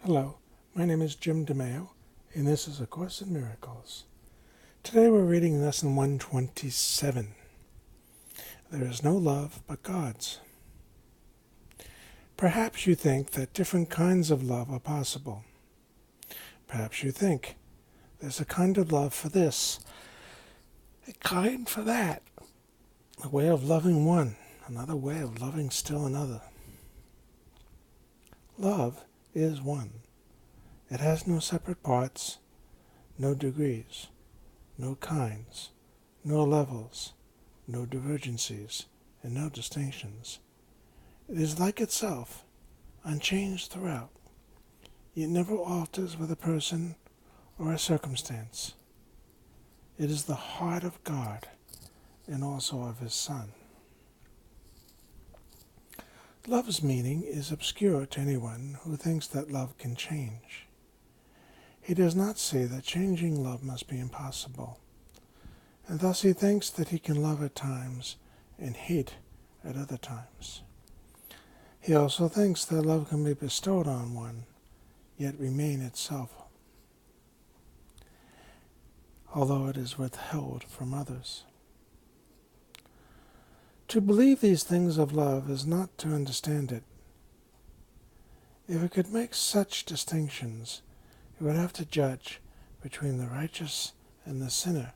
Hello, my name is Jim DeMeo, and this is A Course in Miracles. Today we're reading Lesson 127. There is no love but God's. Perhaps you think that different kinds of love are possible. Perhaps you think there's a kind of love for this, a kind for that, a way of loving one, another way of loving still another. Love is one. It has no separate parts, no degrees, no kinds, no levels, no divergencies, and no distinctions. It is like itself, unchanged throughout. It never alters with a person or a circumstance. It is the heart of God and also of His Son. Love's meaning is obscure to anyone who thinks that love can change. He does not see that changing love must be impossible, and thus he thinks that he can love at times and hate at other times. He also thinks that love can be bestowed on one, yet remain itself, although it is withheld from others. To believe these things of love is not to understand it. If it could make such distinctions, it would have to judge between the righteous and the sinner,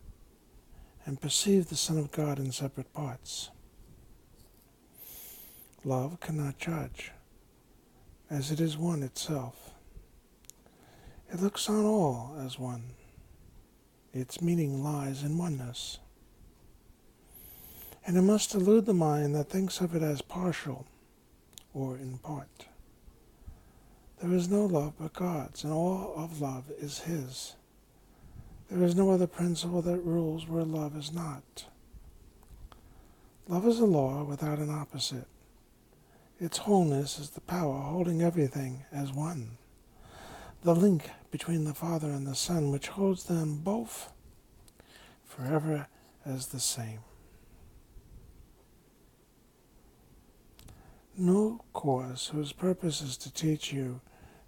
and perceive the Son of God in separate parts. Love cannot judge, as it is one itself. It looks on all as one. Its meaning lies in oneness. And it must elude the mind that thinks of it as partial or in part. There is no love but God's, and all of love is His. There is no other principle that rules where love is not. Love is a law without an opposite. Its wholeness is the power holding everything as one, the link between the Father and the Son which holds them both forever as the same. No course whose purpose is to teach you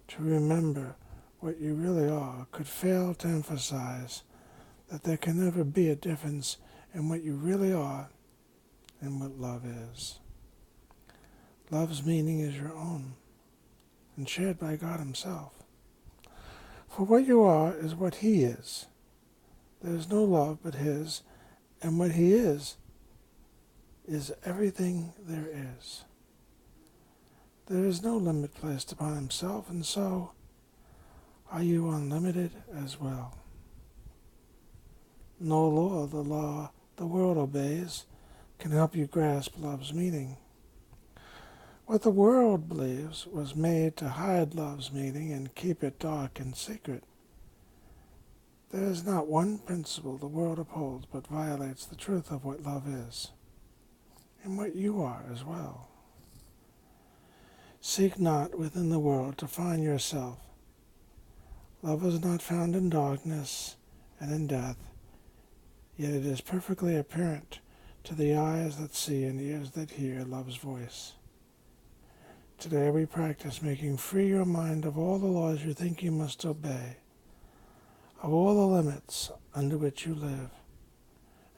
to remember what you really are could fail to emphasize that there can never be a difference in what you really are and what love is. Love's meaning is your own and shared by God Himself. For what you are is what He is. There is no love but His, and what He is everything there is. There is no limit placed upon Himself, and so are you unlimited as well. No law the world obeys can help you grasp love's meaning. What the world believes was made to hide love's meaning and keep it dark and secret. There is not one principle the world upholds but violates the truth of what love is, and what you are as well. Seek not within the world to find yourself. Love is not found in darkness and in death, yet it is perfectly apparent to the eyes that see and ears that hear love's voice. Today we practice making free your mind of all the laws you think you must obey, of all the limits under which you live,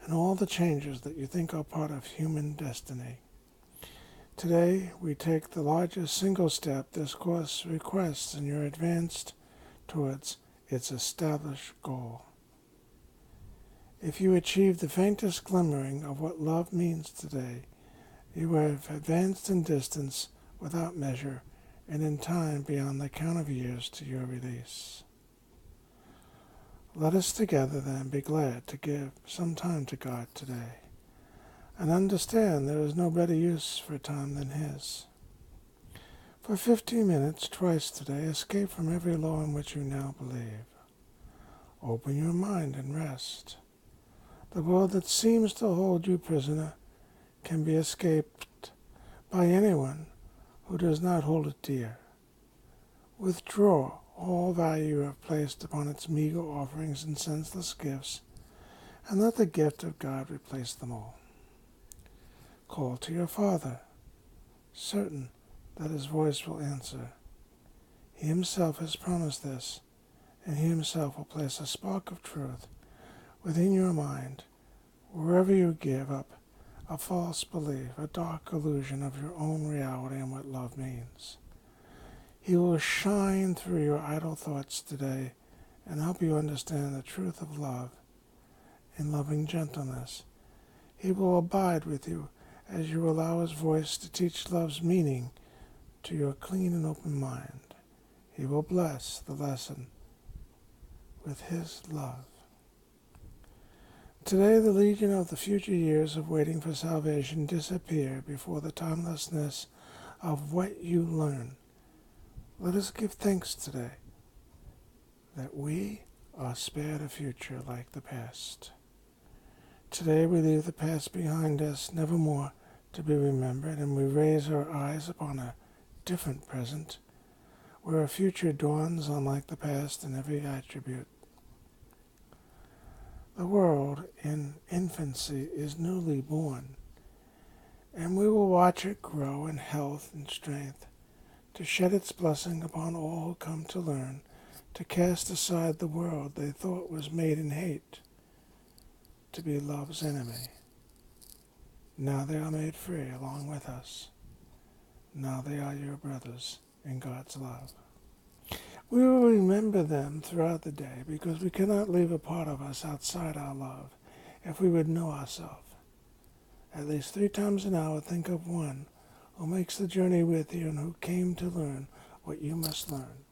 and all the changes that you think are part of human destiny. Today, we take the largest single step this course requests in your advance towards its established goal. If you achieve the faintest glimmering of what love means today, you have advanced in distance without measure and in time beyond the count of years to your release. Let us together then be glad to give some time to God today, and understand there is no better use for time than His. For 15 minutes twice today, escape from every law in which you now believe. Open your mind and rest. The world that seems to hold you prisoner can be escaped by anyone who does not hold it dear. Withdraw all value you have placed upon its meager offerings and senseless gifts, and let the gift of God replace them all. Call to your Father, certain that His voice will answer. He himself has promised this, and he himself will place a spark of truth within your mind wherever you give up a false belief, a dark illusion of your own reality and what love means. He will shine through your idle thoughts today and help you understand the truth of love in loving gentleness. He will abide with you as you allow his voice to teach love's meaning to your clean and open mind. He will bless the lesson with his love. Today the legion of the future years of waiting for salvation disappear before the timelessness of what you learn. Let us give thanks today that we are spared a future like the past. Today we leave the past behind us, nevermore to be remembered, and we raise our eyes upon a different present, where a future dawns unlike the past in every attribute. The world in infancy is newly born, and we will watch it grow in health and strength, to shed its blessing upon all who come to learn, to cast aside the world they thought was made in hate, to be love's enemy. Now they are made free along with us. Now they are your brothers in God's love. We will remember them throughout the day because we cannot leave a part of us outside our love if we would know ourselves. At least 3 times an hour think of one who makes the journey with you and who came to learn what you must learn.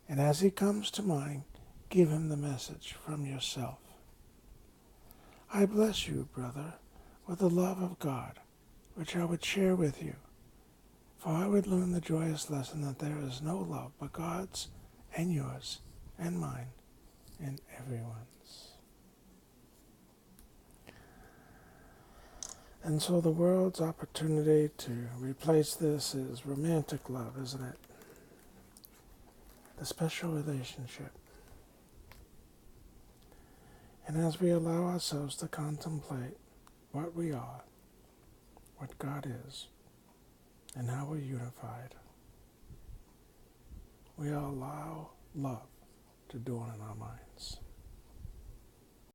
And as he comes to mind, give him the message from yourself. I bless you, brother, with the love of God, which I would share with you. For I would learn the joyous lesson that there is no love but God's and yours and mine and everyone's. And so the world's opportunity to replace this is romantic love, isn't it? The special relationship. And as we allow ourselves to contemplate what we are, what God is, and how we're unified, we allow love to dawn in our minds.